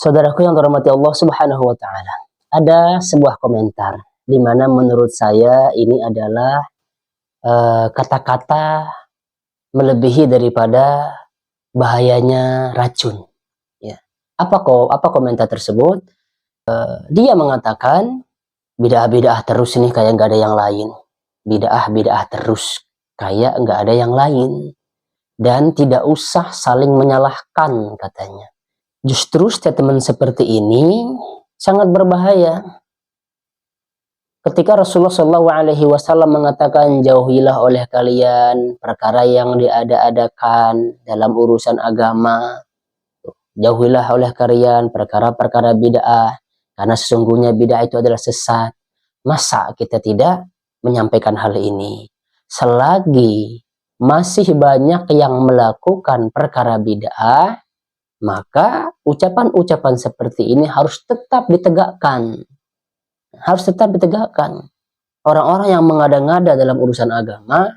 Saudaraku yang dirahmati Allah Subhanahu wa taala. Ada sebuah komentar di mana menurut saya ini adalah kata-kata melebihi daripada bahayanya racun, ya. Apa komentar tersebut? Dia mengatakan bid'ah-bid'ah terus ini kayak nggak ada yang lain. Bid'ah-bid'ah terus kayak nggak ada yang lain. Dan tidak usah saling menyalahkan, katanya. Justru statement seperti ini sangat berbahaya. Ketika Rasulullah SAW mengatakan, jauhilah oleh kalian perkara yang diada-adakan dalam urusan agama. Jauhilah oleh kalian perkara-perkara bid'ah, karena sesungguhnya bid'ah itu adalah sesat. Masa kita tidak menyampaikan hal ini? Selagi masih banyak yang melakukan perkara bid'ah, maka ucapan-ucapan seperti ini harus tetap ditegakkan. Harus tetap ditegakkan. Orang-orang yang mengada-ngada dalam urusan agama,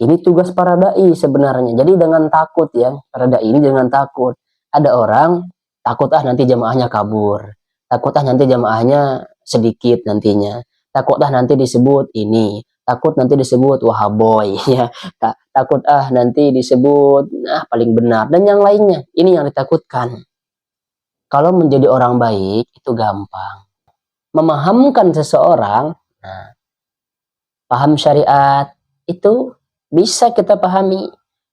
ini tugas para da'i sebenarnya. Jadi dengan takut ya, para da'i ini dengan takut. Ada orang takut nanti jamaahnya kabur. Takut nanti jamaahnya sedikit nantinya. Takut nanti disebut ini. Takut nanti disebut wahaboy, ya. Takut nanti disebut paling benar dan yang lainnya. Ini yang ditakutkan. Kalau menjadi orang baik itu gampang. Memahamkan seseorang, paham syariat itu bisa kita pahami,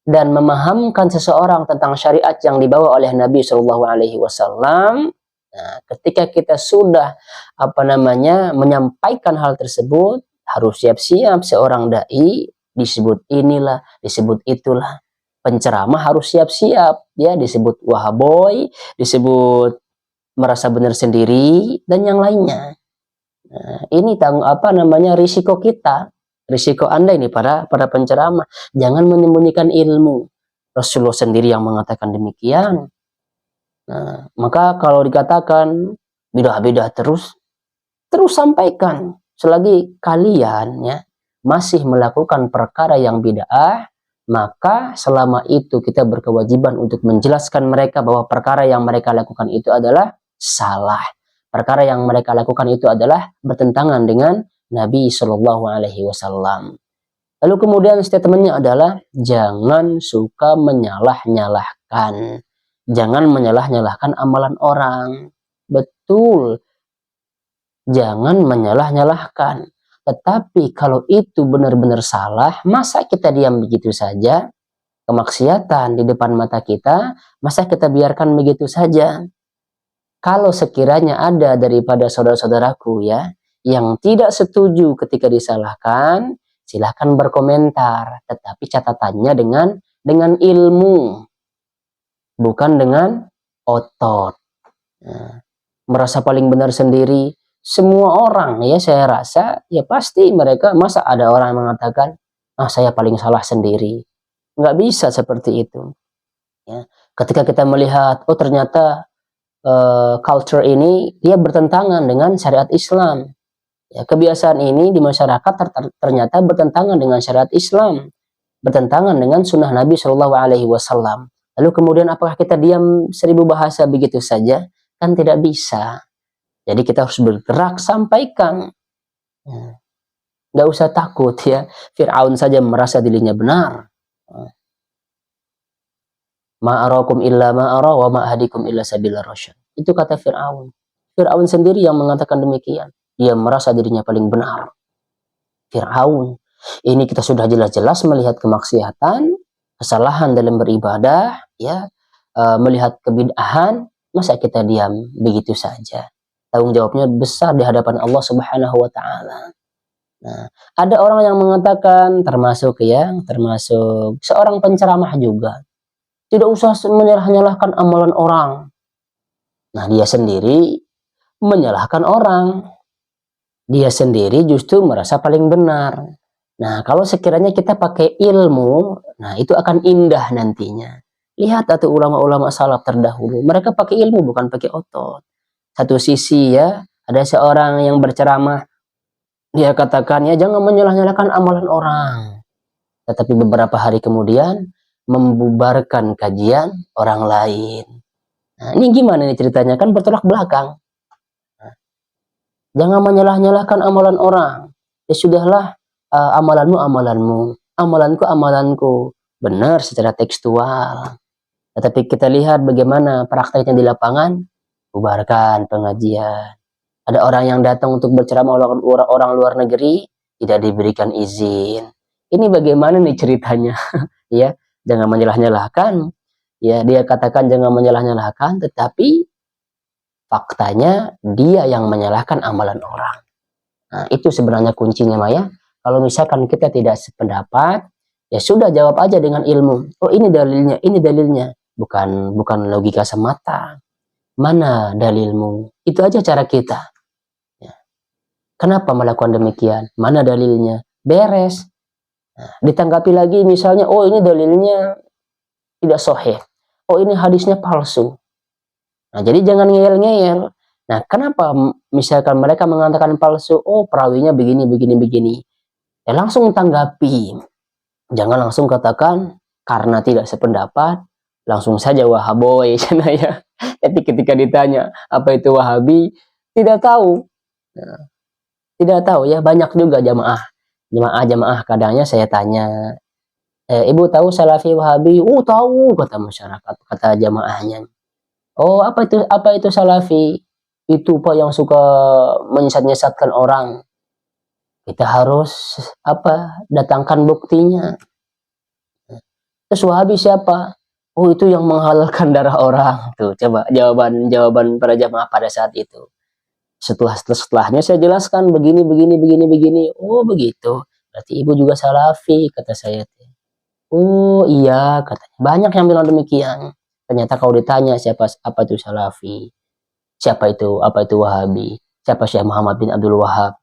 dan memahamkan seseorang tentang syariat yang dibawa oleh Nabi SAW. Ketika kita sudah menyampaikan hal tersebut, harus siap-siap seorang dai disebut inilah, disebut itulah. Penceramah harus siap-siap, ya, disebut wahaboy, disebut merasa benar sendiri dan yang lainnya. Ini risiko kita, risiko Anda ini para penceramah. Jangan menyembunyikan ilmu. Rasulullah sendiri yang mengatakan demikian. Maka kalau dikatakan bidah-bidah terus sampaikan. Selagi kalian masih melakukan perkara yang bid'ah, maka selama itu kita berkewajiban untuk menjelaskan mereka bahwa perkara yang mereka lakukan itu adalah salah. Perkara yang mereka lakukan itu adalah bertentangan dengan Nabi SAW. Lalu kemudian statementnya adalah jangan suka menyalah-nyalahkan. Jangan menyalah-nyalahkan amalan orang. Betul. Jangan menyalah-nyalahkan. Tetapi kalau itu benar-benar salah, masa kita diam begitu saja? Kemaksiatan di depan mata kita, masa kita biarkan begitu saja? Kalau sekiranya ada daripada saudara-saudaraku yang tidak setuju ketika disalahkan, silahkan berkomentar. Tetapi catatannya dengan ilmu, bukan dengan otot. Merasa paling benar sendiri. Semua orang saya rasa pasti mereka, masa ada orang yang mengatakan saya paling salah sendiri. Nggak bisa seperti itu. Ketika kita melihat ternyata culture ini dia bertentangan dengan syariat Islam. Kebiasaan ini di masyarakat ternyata bertentangan dengan syariat Islam, bertentangan dengan sunnah Nabi SAW. Lalu kemudian apakah kita diam 1000 bahasa begitu saja? Kan tidak bisa. Jadi kita harus bergerak, sampaikan. Nggak usah takut Fir'aun saja merasa dirinya benar. Ma'arakum illa ma'ara wa ma'ahadikum illa sabila rasyad. Itu kata Fir'aun. Fir'aun sendiri yang mengatakan demikian. Dia merasa dirinya paling benar. Fir'aun. Ini kita sudah jelas-jelas melihat kemaksiatan, kesalahan dalam beribadah, melihat kebid'ahan, masa kita diam begitu saja? Tanggung jawabnya besar di hadapan Allah Subhanahu wa taala. Ada orang yang mengatakan termasuk seorang penceramah juga. Tidak usah menyalah-nyalahkan amalan orang. Dia sendiri menyalahkan orang. Dia sendiri justru merasa paling benar. Kalau sekiranya kita pakai ilmu, itu akan indah nantinya. Lihat ulama-ulama salaf terdahulu, mereka pakai ilmu bukan pakai otot. Satu sisi ada seorang yang berceramah, dia katakan jangan menyalah-nyalahkan amalan orang. Tetapi beberapa hari kemudian membubarkan kajian orang lain. Nah, ini gimana nih ceritanya? Kan bertolak belakang. Jangan menyalah-nyalahkan amalan orang. Ya sudahlah, amalanmu amalanmu, amalanku amalanku. Benar secara tekstual. Tetapi kita lihat bagaimana prakteknya di lapangan, bubarkan pengajian. Ada orang yang datang untuk berceramah orang luar negeri, tidak diberikan izin. Ini bagaimana nih ceritanya? Ya, jangan menyalah-nyalahkan. Ya, dia katakan jangan menyalah-nyalahkan, tetapi faktanya dia yang menyalahkan amalan orang. Nah, itu sebenarnya kuncinya, Maya. Kalau misalkan kita tidak sependapat, ya sudah jawab aja dengan ilmu. Oh, ini dalilnya. Bukan logika semata. Mana dalilmu? Itu aja cara kita. Ya. Kenapa melakukan demikian? Mana dalilnya? Beres. Nah, ditanggapi lagi misalnya, oh ini dalilnya tidak sahih. Oh ini hadisnya palsu. Nah, jadi jangan ngeyel-ngeyel. Nah, kenapa misalkan mereka mengatakan palsu? Oh, perawinya begini, begini, begini. Ya, langsung tanggapi. Jangan langsung katakan, karena tidak sependapat, langsung saja wahaboy. Ya. Tapi ketika ditanya, apa itu wahabi? Tidak tahu. Nah, tidak tahu ya, banyak juga jamaah. Jamaah kadangnya saya tanya, ibu tahu salafi wahabi? Oh, tahu, kata masyarakat, kata jamaahnya. Oh, apa itu salafi? Itu Pak yang suka menyesat-nyesatkan orang. Kita harus datangkan buktinya. Terus Wahabi siapa? Oh, itu yang menghalalkan darah orang. Tuh, coba jawaban para jamaah pada saat itu. Setelahnya saya jelaskan begini. Oh, begitu. Berarti ibu juga salafi, kata saya. Oh, iya, katanya. Banyak yang bilang demikian. Ternyata kalau ditanya apa itu salafi, apa itu Wahabi, siapa Syekh Muhammad bin Abdul Wahab,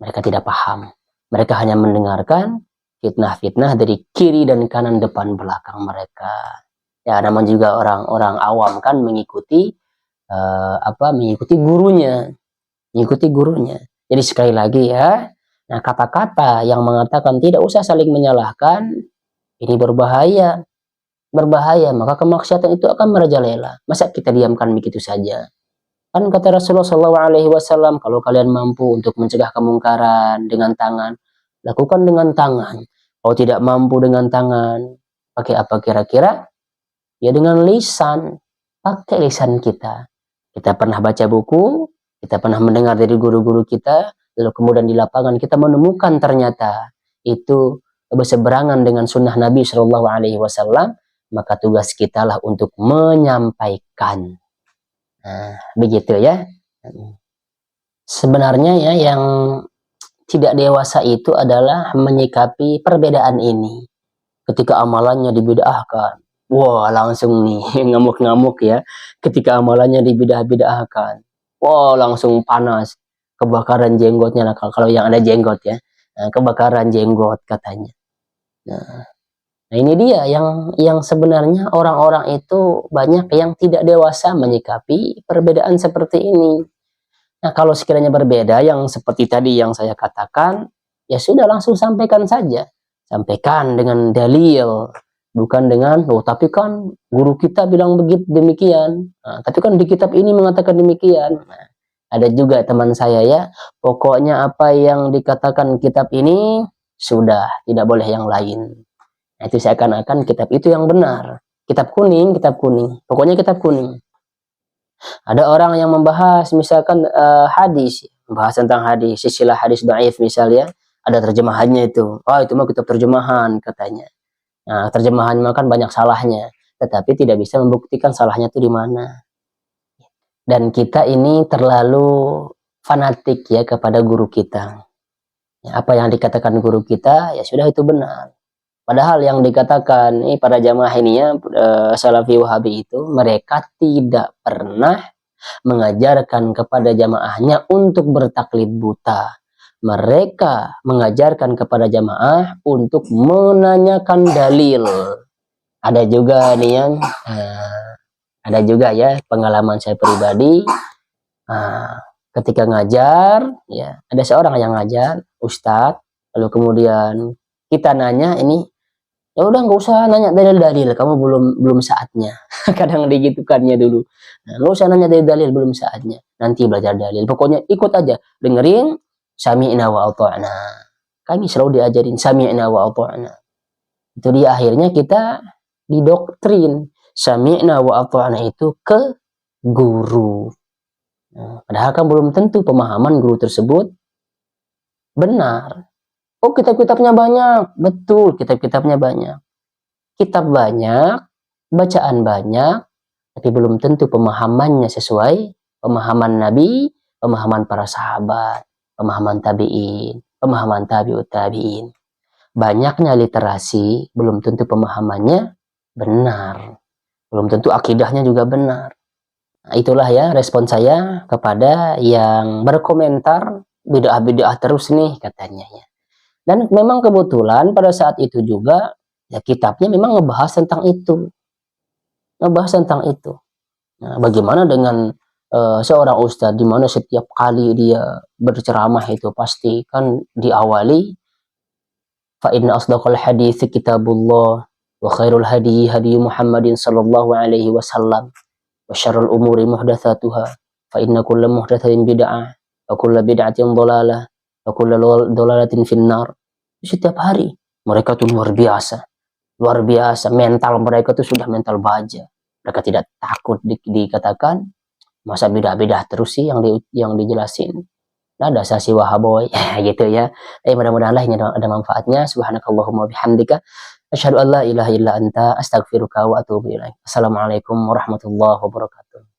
mereka tidak paham. Mereka hanya mendengarkan fitnah-fitnah dari kiri dan kanan, depan belakang mereka. Ya, namun juga orang-orang awam kan mengikuti mengikuti gurunya. Jadi sekali lagi ya, nah kata-kata yang mengatakan tidak usah saling menyalahkan ini berbahaya. Maka kemaksiatan itu akan merajalela. Masa kita diamkan begitu saja? Kan kata Rasulullah SAW, kalau kalian mampu untuk mencegah kemungkaran dengan tangan, lakukan dengan tangan. Kalau tidak mampu dengan tangan, pakai apa kira-kira? Ya dengan lisan. Pakai lisan kita. Kita pernah baca buku, kita pernah mendengar dari guru-guru kita, lalu kemudian di lapangan kita menemukan ternyata itu berseberangan dengan sunnah Nabi SAW, maka tugas kita lah untuk menyampaikan. Nah, begitu ya. Sebenarnya ya yang tidak dewasa itu adalah menyikapi perbedaan ini. Ketika amalannya dibid'ahkan, wah langsung nih ngamuk-ngamuk ya. Ketika amalannya dibidah-bidahkan, wah langsung panas. Kebakaran jenggotnya lah kalau yang ada jenggot ya. Nah, kebakaran jenggot katanya. Nah, ini dia yang sebenarnya orang-orang itu banyak yang tidak dewasa menyikapi perbedaan seperti ini. Nah, kalau sekiranya berbeda yang seperti tadi yang saya katakan, ya sudah langsung sampaikan saja. Sampaikan dengan dalil, bukan dengan, oh tapi kan guru kita bilang begitu demikian. Nah, tapi kan di kitab ini mengatakan demikian. Nah, ada juga teman saya ya, pokoknya apa yang dikatakan kitab ini sudah, tidak boleh yang lain. Nah, itu seakan-akan kitab itu yang benar. Kitab kuning. Pokoknya kitab kuning. Ada orang yang membahas misalkan hadis, membahas tentang hadis, istilah hadis dhaif misalnya, ada terjemahannya itu. Oh, itu mah kitab terjemahan katanya. Nah, terjemahan kan banyak salahnya, tetapi tidak bisa membuktikan salahnya itu di mana. Dan kita ini terlalu fanatik ya kepada guru kita. Ya, apa yang dikatakan guru kita, ya sudah itu benar. Padahal yang dikatakan para jamaah ini ya, Salafi Wahabi itu, mereka tidak pernah mengajarkan kepada jamaahnya untuk bertaklid buta. Mereka mengajarkan kepada jamaah untuk menanyakan dalil. Ada juga nih yang, ada juga ya pengalaman saya pribadi. Ketika ngajar, ya ada seorang yang ngajar, ustadz, lalu kemudian kita nanya ini, Ya udah nggak usah nanya dalil-dalil, kamu belum saatnya. Kadang digitukannya dulu. Nah, nggak usah nanya dalil-dalil, belum saatnya. Nanti belajar dalil. Pokoknya ikut aja, dengerin sami'na wa ata'na. Kami selalu diajarin sami'na wa ata'na. Itu dia akhirnya kita didoktrin sami'na wa ata'na itu ke guru. Nah, padahal kan belum tentu pemahaman guru tersebut benar. Oh, kitab-kitabnya banyak. Betul, kitab-kitabnya banyak. Kitab banyak, bacaan banyak, tapi belum tentu pemahamannya sesuai pemahaman Nabi, pemahaman para sahabat, pemahaman tabi'in, pemahaman tabi'ut tabi'in. Banyaknya literasi, belum tentu pemahamannya benar. Belum tentu akidahnya juga benar. Nah, itulah ya respon saya kepada yang berkomentar bid'ah-bid'ah terus nih katanya ya. Dan memang kebetulan pada saat itu juga ya kitabnya memang ngebahas tentang itu. Ngebahas tentang itu. Nah, bagaimana dengan seorang ustadz di mana setiap kali dia berceramah itu pasti kan diawali fa inna asdaqal hadits kitabullah wa khairul hadi hadi Muhammadin sallallahu alaihi wasallam wa syarrul umuri muhdatsatuha fa inna kulla muhdatsatin bid'ah wa kulla bid'atin dhalalah wa kulla dhalalatin finnar. Setiap hari mereka tuh luar biasa mental mereka tuh sudah mental baja. Mereka tidak takut dikatakan masa beda-beda terus sih yang dijelasin. Nah, dasar si wahaboy gitu ya. Mudah-mudahan lah ini ada manfaatnya. Subhanakallahumma bihamdika asyhadu an la ilaha illa anta astaghfiruka wa atubu ilaik. Assalamualaikum warahmatullahi wabarakatuh.